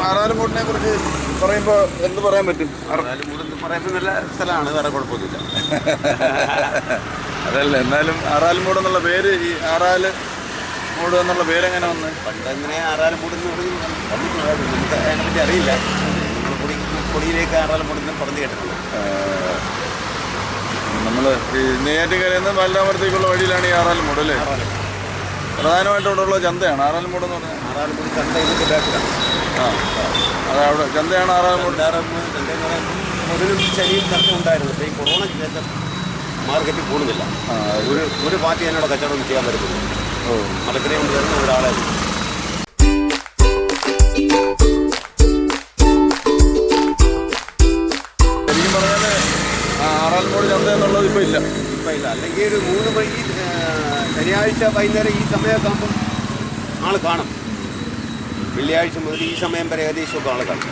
ആറാലുമൂടിനെ കുറിച്ച് പറയുമ്പോൾ എന്ത് പറയാൻ പറ്റും? ആറാലുമൂടെന്ന് പറയുമ്പോൾ നല്ല സ്ഥലമാണ്, വേറെ കുഴപ്പമൊന്നുമില്ല. അതല്ല, എന്നാലും ആറാലുമൂട് എന്നുള്ള പേര്, ഈ ആറാല് മൂട് എന്നുള്ള പേരെങ്ങനെ വന്ന്? പണ്ട് അങ്ങനെ ആറാലുമൂടെന്ന് പറഞ്ഞ് നമുക്ക് അതിനെപ്പറ്റി അറിയില്ല. പൊടിയിലേക്ക് ആറാലുമൂടെന്ന് പറഞ്ഞു കേട്ടിട്ടുണ്ട്. നമ്മൾ ഈ നെയ്യാറ്റിൻകരയിൽ നിന്ന് മല്ലാമരത്തേക്കുള്ള വഴിയിലാണ് ഈ ആറാലുമൂട് അല്ലേ? പ്രധാനമായിട്ടും ഇവിടെയുള്ള ചന്തയാണ് ആറാലുമൂട് എന്ന് പറഞ്ഞാൽ. ആറാലുമൂട് ചന്ത ഇതിൻ്റെ ബാക്കിലാണ്. അതവിടെ ചന്തയാണ് ആറാലുമൂട്. ചന്തയെന്ന് പറയുമ്പോൾ മുതലും ശനിയും ചന്ത ഉണ്ടായിരുന്നു. പക്ഷേ ഈ കൊറോണ ശേഷം മാർക്കറ്റിൽ കൂടുന്നില്ല. ഒരു പാർട്ടി എന്നോട് കച്ചവടം ചെയ്യാൻ പറ്റുന്നു. മലക്കരെ കൊണ്ട് വരുന്ന ഒരാളായിരുന്നു. ശരിക്കും പറഞ്ഞാൽ ആറാലുമൂട് ചന്ത എന്നുള്ളത് ഇപ്പം ഇല്ല. അല്ലെങ്കിൽ ഒരു 3 മണിക്ക് ശനിയാഴ്ച വൈകുന്നേരം ഈ സമയമൊക്കെ ആകുമ്പം ആൾ കാണും. വെള്ളിയാഴ്ച മുതൽ ഈ സമയം വരെ ഏകദേശമൊക്കെ ആൾ കാണും.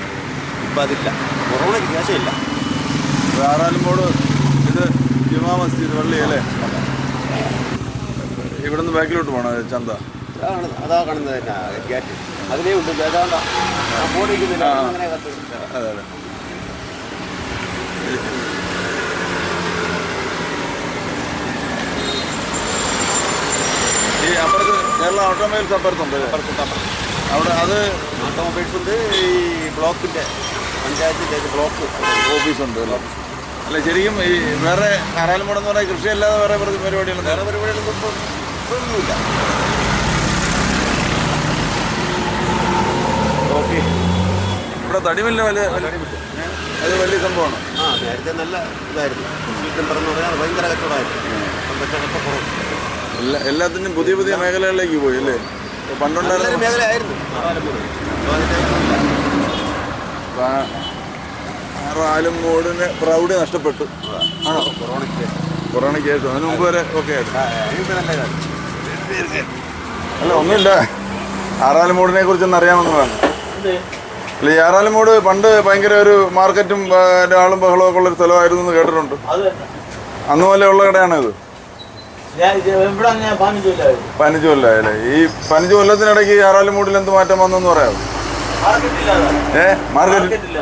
ഇപ്പം അതില്ല, കൊറോണയ്ക്ക് ശേഷമില്ല. ആറാലുമൂട് ഇത് ജുമാ മസ്ജിദ് പള്ളി അല്ലേ? ഇവിടുന്ന് ബാക്കിലോട്ട് പോകണം ചന്ത. അതാ കാണുന്നത് തന്നെ ഗേറ്റ്. അതിലേ ഉണ്ട് ഏതാണ്ടാ പോണിക്കുന്നില്ല. അങ്ങനെ അതെ അതെ. ഈ അപ്പുറത്ത് കേരള ഓട്ടോമൊബൈൽസ് അപ്പുറത്തുണ്ട്. അവിടെ അത് ഓട്ടോമൊബൈൽസ് ഉണ്ട്. ഈ ബ്ലോക്കിൻ്റെ പഞ്ചായത്തിൻ്റെ ബ്ലോക്ക് ഓഫീസുണ്ട്. അല്ല, ശരിക്കും ഈ വേറെ ആറാലുമൂട് എന്ന് പറഞ്ഞാൽ കൃഷിയല്ലാതെ വേറെ പരിപാടികളൊന്നും വേറെ പരിപാടികളൊന്നും ഇപ്പം ഒന്നുമില്ല. ഓക്കെ. ഇവിടെ തടിമില്ല അത് വലിയ സംഭവമാണ്. നേരത്തെ നല്ല ഇതായിരുന്നു. എന്ന് പറഞ്ഞാൽ ഭയങ്കര കച്ചവടമായിരുന്നു. എല്ലാത്തിനും പുതിയ പുതിയ മേഖലകളിലേക്ക് പോയി അല്ലേ? പണ്ടുണ്ടായിരുന്ന മേഖലയായിരുന്നു ആറാലുമൂടിന് പ്രൗഢി നഷ്ടപ്പെട്ടു. ആണോ? കൊറോണയ്ക്ക് ശേഷം. അതിന് മുമ്പ് വരെ ഓക്കെ ആയിരുന്നു. അല്ല, ഒന്നുമില്ല, ആറാലുമൂടിനെ കുറിച്ചൊന്നും അറിയാമെന്നതാണ്. അല്ല, ഈ ആറാലുമൂട് പണ്ട് ഭയങ്കര ഒരു മാർക്കറ്റും ആളും ബഹളവും ഒക്കെ ഉള്ളൊരു സ്ഥലമായിരുന്നു എന്ന് കേട്ടിട്ടുണ്ട്. അന്ന് പോലെ ഉള്ള കടയാണ് ഇത്. 15 കൊല്ലമായല്ലേ? ഈ 15 കൊല്ലത്തിനിടയ്ക്ക് ആറാലുമൂടിൽ എന്ത് മാറ്റം വന്നെന്ന് പറയാമോ?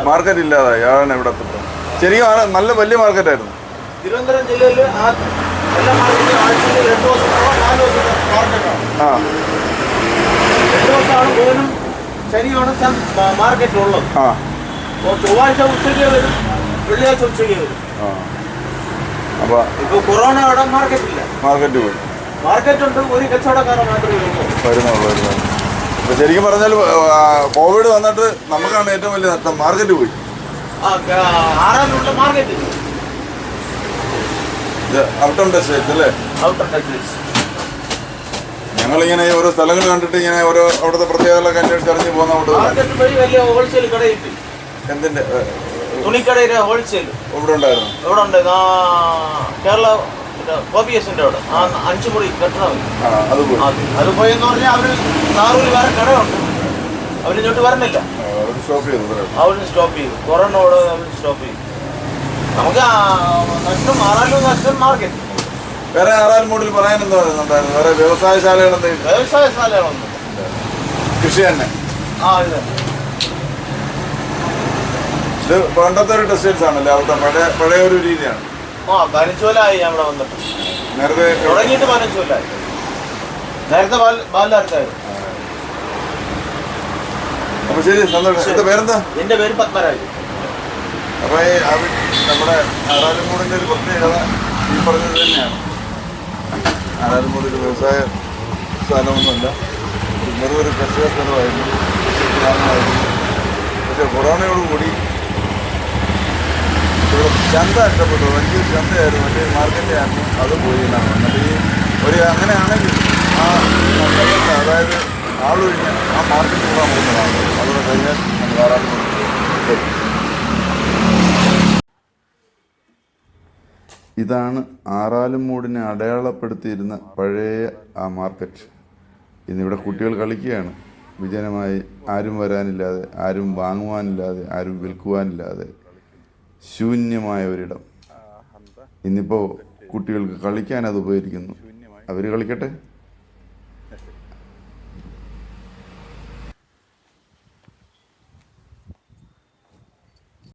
മാർക്കറ്റ് ഇല്ലാതായി. അതാണ് ഇവിടെ ശരിക്കും നല്ല വലിയ മാർക്കറ്റായിരുന്നു. തിരുവനന്തപുരം ജില്ലയിൽ എല്ലാ മാർക്കറ്റും ആഴ്ചയിൽ 2 ദിവസം 4 ദിവസം മാർക്കറ്റാണ്. 2 ദിവസമാണ് ബുധനും ശനിയാണ് മാർക്കറ്റിലുള്ളത്. ചൊവ്വാഴ്ച ഉച്ചയ്ക്ക് വരും, വെള്ളിയാഴ്ച ഉച്ചയ്ക്ക് വരും. അപ്പോൾ ഇപ്പോൾ കൊറോണയോടെ മാർക്കറ്റ് പോയി. മാർക്കറ്റുണ്ട്, ഒരു കച്ചവടക്കാരൻ മാത്രമേ വരുന്നുള്ളൂ. ഇപ്പം ശരിക്കും പറഞ്ഞാൽ കോവിഡ് വന്നിട്ട് നമുക്കാണ് ഏറ്റവും വലിയ നഷ്ടം. മാർക്കറ്റ് പോയി. ആറാലുള്ള മാർക്കറ്റ് ഔട്ട് ഓഫ് ടെക്സ്റ്റൈൽസ് അല്ലേ? ഞങ്ങളിങ്ങനെ ഓരോ സ്ഥലങ്ങൾ കണ്ടിട്ട് ഇങ്ങനെ ഓരോ അവിടുത്തെ പ്രത്യേകതകളൊക്കെ അന്വേഷിച്ച് അറിഞ്ഞു പോകുന്നതുകൊണ്ട് എന്തിന്റെ തുണിക്കടയുടെ ഹോൾസെയിൽ ഇവിടെ ഉണ്ടായിരുന്നു. ഇവിടെ ഉണ്ട്. കേരള OPSന്റെ അവിടെ 5 മുറി കെട്ടണം. അത് പോയെന്ന് പറഞ്ഞാൽ അവര് നാറൂര് വേറെ കടയുണ്ട്, അവര് ഇങ്ങോട്ട് വരുന്നില്ല. അവര് സ്റ്റോപ്പ് ചെയ്തു. കൊറോണയോട് അവർ സ്റ്റോപ്പ് ചെയ്തു. നമുക്ക് നഷ്ടം നഷ്ടം മാർക്കറ്റ്. വേറെ ആറാലുമൂടിൽ പറയാൻ എന്താ പറയുന്നുണ്ടായിരുന്നു? വേറെ വ്യവസായശാലകളൊന്നും? വ്യവസായശാലകളൊന്നും, കൃഷി തന്നെ. ഇത് പണ്ടത്തെ ഒരു ടെക്സ്റ്റൈൽസ് ആണല്ലേ? അവിടുത്തെ പഴയ ഒരു രീതിയാണ്. 15 കൊല്ലമായി ഞാൻ ഇവിടെ വന്നിട്ട്. നേരത്തെ തുടങ്ങിയിട്ട് 15 കൊല്ലമായി. നേരത്തെ ബാലാർക്കായിരുന്നു. അപ്പൊ ശരി, സന്തോഷം. എന്റെ പേരെന്താ? എന്റെ പേര് പത്മരാജ്. അപ്പൊ നമ്മുടെ ആറാലുമൂടിന്റെ ഒരു പ്രത്യേകത ഈ പറഞ്ഞത് തന്നെയാണ്. ആറാലുമൂട് ഒരു വ്യവസായ സ്ഥലമൊന്നുമല്ല, വെറും ഒരു കർഷക സ്ഥലമായിരുന്നു. പക്ഷെ കൊറോണയോടുകൂടി ഇവിടെ ചന്ത ഇഷ്ടപ്പെട്ടു. വലിയ ചന്തയായിരുന്നു, വലിയ മാർക്കറ്റായിരുന്നു. അത് പോയി എന്നാണ് പറഞ്ഞത്. ഈ ഒരു അങ്ങനെയാണെങ്കിൽ ആ നഷ്ടപ്പെട്ട, അതായത് ആളൊഴിഞ്ഞ് ആ മാർക്കറ്റ് കൂടാൻ പോകുന്നതാണ്. അതുകൊണ്ട് കഴിഞ്ഞാൽ നമുക്ക് ആറാലുമൂട് ശരി. ഇതാണ് ആറാലുമൂടിനെ അടയാളപ്പെടുത്തിയിരുന്ന പഴയ ആ മാർക്കറ്റ്. ഇന്നിവിടെ കുട്ടികൾ കളിക്കുകയാണ് വിജനമായി. ആരും വരാനില്ലാതെ, ആരും വാങ്ങുവാനില്ലാതെ, ആരും വിൽക്കുവാനില്ലാതെ ശൂന്യമായ ഒരിടം. ഇന്നിപ്പോൾ കുട്ടികൾക്ക് കളിക്കാൻ അത് ഉപകരിക്കുന്നു. അവർ കളിക്കട്ടെ.